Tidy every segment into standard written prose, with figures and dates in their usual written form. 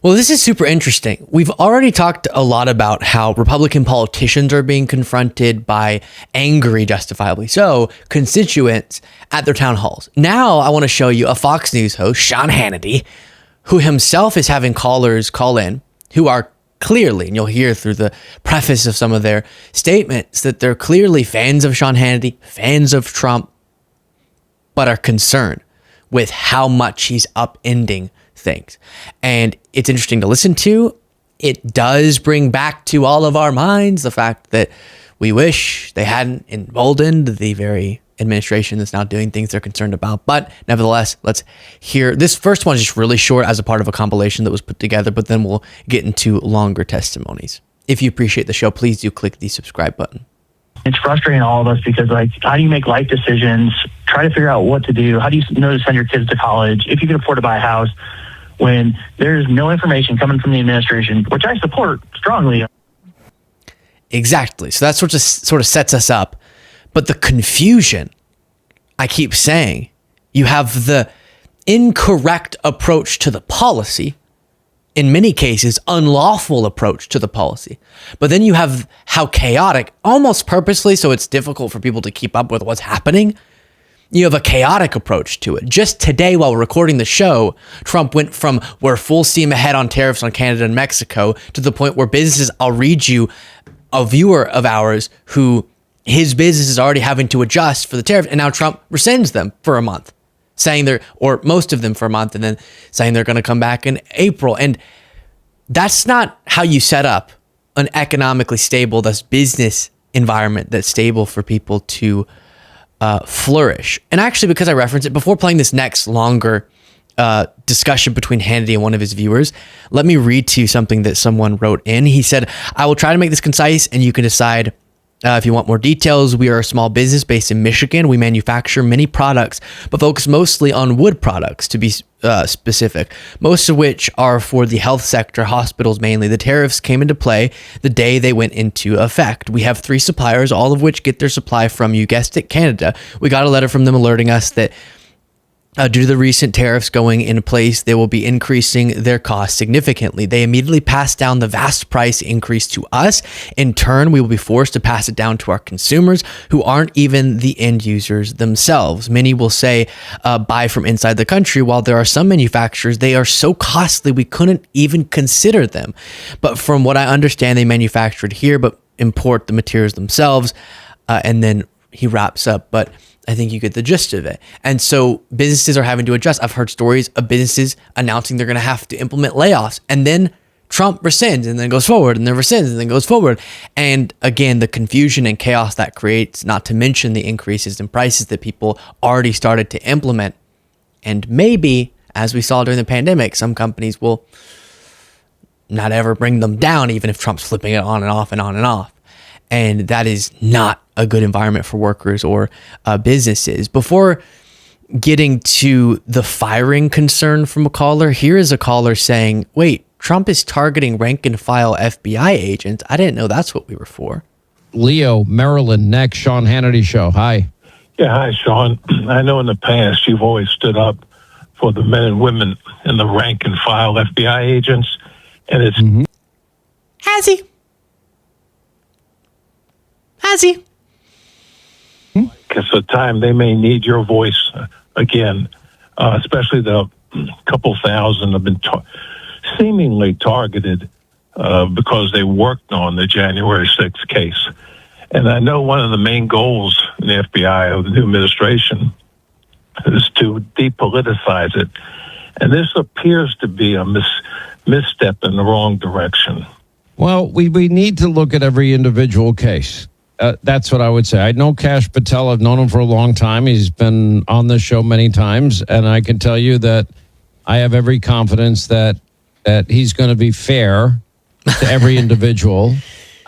Well, this is super interesting. We've already talked a lot about how Republican politicians are being confronted by angry, justifiably so, constituents at their town halls. Now I want to show you a Fox News host, Sean Hannity, who himself is having callers call in who are clearly, and you'll hear through the preface of some of their statements, that they're clearly fans of Sean Hannity, fans of Trump, but are concerned with how much he's upending things. And it's interesting to listen to. It does bring back to all of our minds the fact that we wish they hadn't emboldened the very administration that's now doing things they're concerned about. But nevertheless, let's hear this. First one is just really short as a part of a compilation that was put together, but then we'll get into longer testimonies. If you appreciate the show, please do click the subscribe button. It's frustrating to all of us because, how do you make life decisions? Try to figure out what to do. How do you know to send your kids to college? If you can afford to buy a house, when there's no information coming from the administration, which I support strongly. Exactly. So that's what just sort of sets us up. But the confusion, I keep saying, you have the incorrect approach to the policy, in many cases, unlawful approach to the policy. But then you have how chaotic, almost purposely, so it's difficult for people to keep up with what's happening. You have a chaotic approach to it. Just today, while we're recording the show, Trump went from we're full steam ahead on tariffs on Canada and Mexico to the point where businesses, I'll read you a viewer of ours who his business is already having to adjust for the tariff. And now Trump rescinds them for a month, saying they're, or most of them for a month, and then saying they're going to come back in April. And that's not how you set up an economically stable, thus business environment that's stable for people to flourish. And actually, because I referenced it before playing this next longer discussion between Hannity and one of his viewers, let me read to you something that someone wrote in. He said, I will try to make this concise and you can decide if you want more details. We are a small business based in Michigan. We manufacture many products, but focus mostly on wood products, to be specific, most of which are for the health sector, hospitals mainly. The tariffs came into play the day they went into effect. We have 3 suppliers, all of which get their supply from, you guessed it, Canada. We got a letter from them alerting us that due to the recent tariffs going into place, they will be increasing their costs significantly. They immediately passed down the vast price increase to us. In turn, we will be forced to pass it down to our consumers, who aren't even the end users themselves. Many will say buy from inside the country, while there are some manufacturers, they are so costly we couldn't even consider them. But from what I understand, they manufactured here but import the materials themselves. And then he wraps up, but I think you get the gist of it. And so businesses are having to adjust. I've heard stories of businesses announcing they're going to have to implement layoffs, and then Trump rescinds and then goes forward, and then rescinds and then goes forward. And again, the confusion and chaos that creates, not to mention the increases in prices that people already started to implement. And maybe, as we saw during the pandemic, some companies will not ever bring them down, even if Trump's flipping it on and off and on and off. And that is not a good environment for workers or businesses. Before getting to the firing concern from a caller, here is a caller saying, wait, Trump is targeting rank and file FBI agents. I didn't know that's what we were for. Leo, Maryland, next, Sean Hannity Show. Hi. Yeah, hi, Sean. I know in the past you've always stood up for the men and women in the rank and file FBI agents. And it's... Has he? Has he? Because the time they may need your voice again, especially the couple thousand have been seemingly targeted because they worked on the January 6th case. And I know one of the main goals in the FBI of the new administration is to depoliticize it. And this appears to be a misstep in the wrong direction. Well, we need to look at every individual case. That's what I would say. I know Kash Patel. I've known him for a long time. He's been on this show many times, and I can tell you that I have every confidence that he's going to be fair to every individual.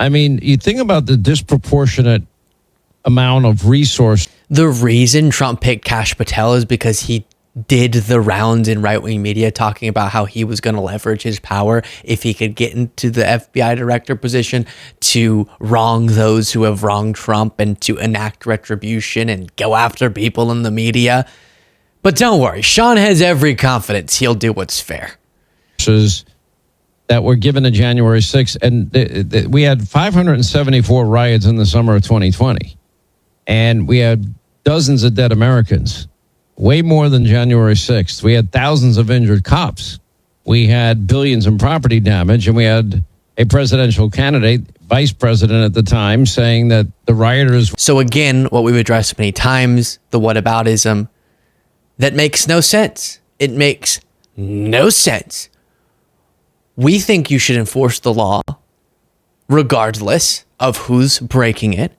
I mean, you think about the disproportionate amount of resource. The reason Trump picked Kash Patel is because he did the rounds in right-wing media talking about how he was going to leverage his power if he could get into the FBI director position to wrong those who have wronged Trump and to enact retribution and go after people in the media. But don't worry, Sean has every confidence he'll do what's fair. that were given to January 6th. And we had 574 riots in the summer of 2020. And we had dozens of dead Americans, way more than January 6th. We had thousands of injured cops. We had billions in property damage. And we had a presidential candidate, vice president at the time, saying that the rioters... So again, what we've addressed many times, the whataboutism, that makes no sense. It makes no sense. We think you should enforce the law regardless of who's breaking it.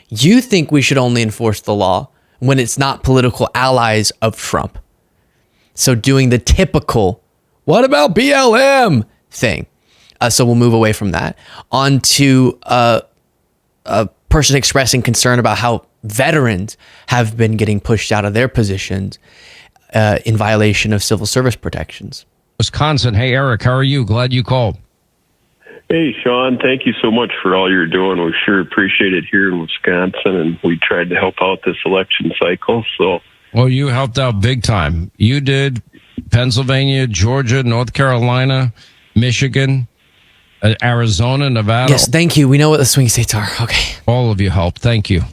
You think we should only enforce the law when it's not political allies of Trump. So doing the typical, what about BLM thing? So we'll move away from that. On to a person expressing concern about how veterans have been getting pushed out of their positions in violation of civil service protections. Wisconsin. Hey, Eric, how are you? Glad you called. Hey, Sean, thank you so much for all you're doing. We sure appreciate it here in Wisconsin, and we tried to help out this election cycle. So, well, you helped out big time. You did. Pennsylvania, Georgia, North Carolina, Michigan, Arizona, Nevada. Yes, thank you. We know what the swing states are. Okay. All of you helped. Thank you.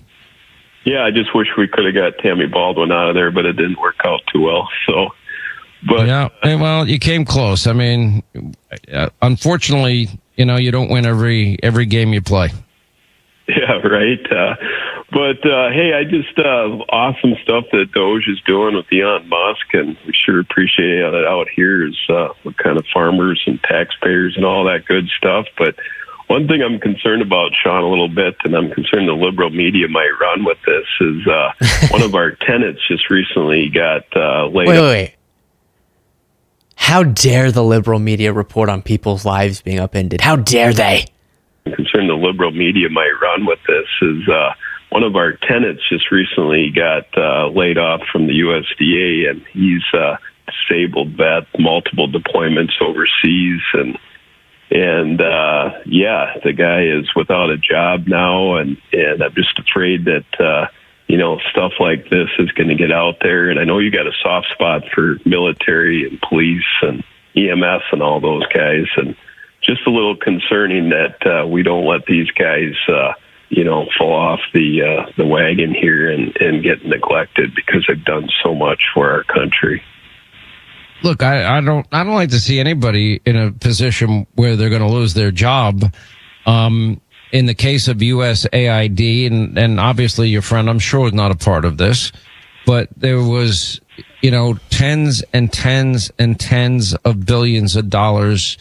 yeah, I just wish we could have got Tammy Baldwin out of there, but it didn't work out too well. So, but yeah, well, you came close. I mean, unfortunately, you don't win every game you play. Yeah, right. But hey, I just awesome stuff that Doge is doing with Elon Musk, and we sure appreciate it out here is what kind of farmers and taxpayers and all that good stuff. But one thing I'm concerned about, Sean, a little bit, and I'm concerned the liberal media might run with this, is one of our tenants just recently got laid off. Wait. How dare the liberal media report on people's lives being upended? How dare they? I'm concerned the liberal media might run with this is one of our tenants just recently got laid off from the USDA, and he's disabled vet, multiple deployments overseas, and yeah, the guy is without a job now, and I'm just afraid that stuff like this is going to get out there. And I know you got a soft spot for military and police and EMS and all those guys, and just a little concerning that we don't let these guys, fall off the wagon here and get neglected because they've done so much for our country. Look, I don't like to see anybody in a position where they're going to lose their job. In the case of USAID, and obviously your friend, I'm sure, is not a part of this, but there was, tens and tens and tens of billions of dollars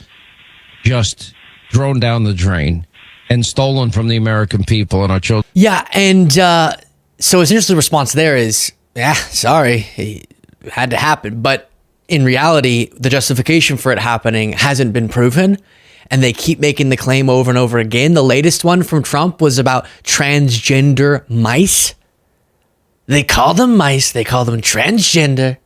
just thrown down the drain and stolen from the American people and our children. Yeah, and so essentially the response there is, sorry, it had to happen. But in reality, the justification for it happening hasn't been proven. And they keep making the claim over and over again. The latest one from Trump was about transgender mice. They call them mice. They call them transgender,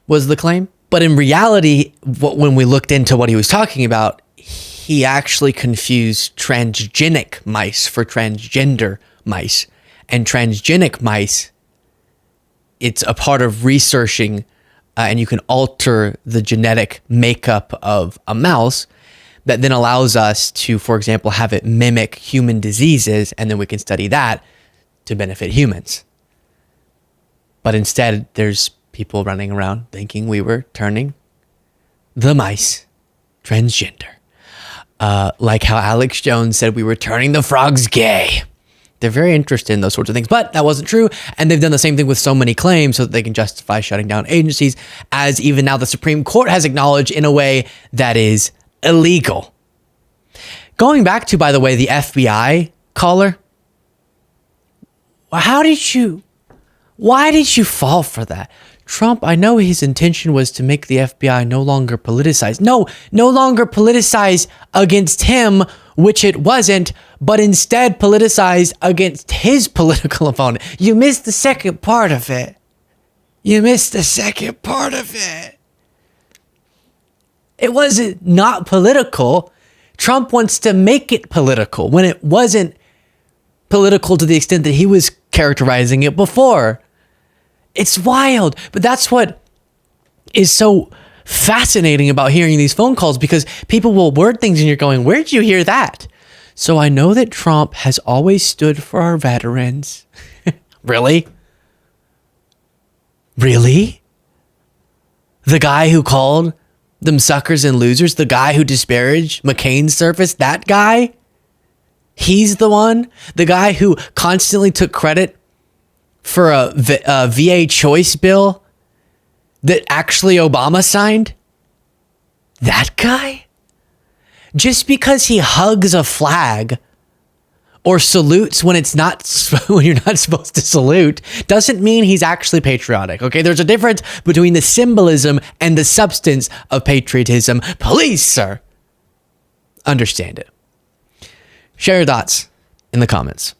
was the claim. But in reality, when we looked into what he was talking about, he actually confused transgenic mice for transgender mice. And transgenic mice, it's a part of researching, and you can alter the genetic makeup of a mouse that then allows us to, for example, have it mimic human diseases, and then we can study that to benefit humans. But instead, there's people running around thinking we were turning the mice transgender. Like how Alex Jones said we were turning the frogs gay. They're very interested in those sorts of things, but that wasn't true. And they've done the same thing with so many claims so that they can justify shutting down agencies, as even now the Supreme Court has acknowledged in a way that is illegal. Going back to, by the way, the FBI caller, why did you fall for that? Trump, I know his intention was to make the FBI no longer politicized. No longer politicized against him, which it wasn't, but instead politicized against his political opponent. You missed the second part of it. It wasn't not political. Trump wants to make it political when it wasn't political to the extent that he was characterizing it before. It's wild, but that's what is so fascinating about hearing these phone calls because people will word things and you're going, where'd you hear that? So I know that Trump has always stood for our veterans. Really? Really? The guy who called them suckers and losers, the guy who disparaged McCain's service, that guy? He's the one? The guy who constantly took credit for a VA choice bill that actually Obama signed? That guy? Just because he hugs a flag or salutes when it's not, when you're not supposed to salute, doesn't mean he's actually patriotic. Okay, there's a difference between the symbolism and the substance of patriotism. Please, sir, understand it. Share your thoughts in the comments.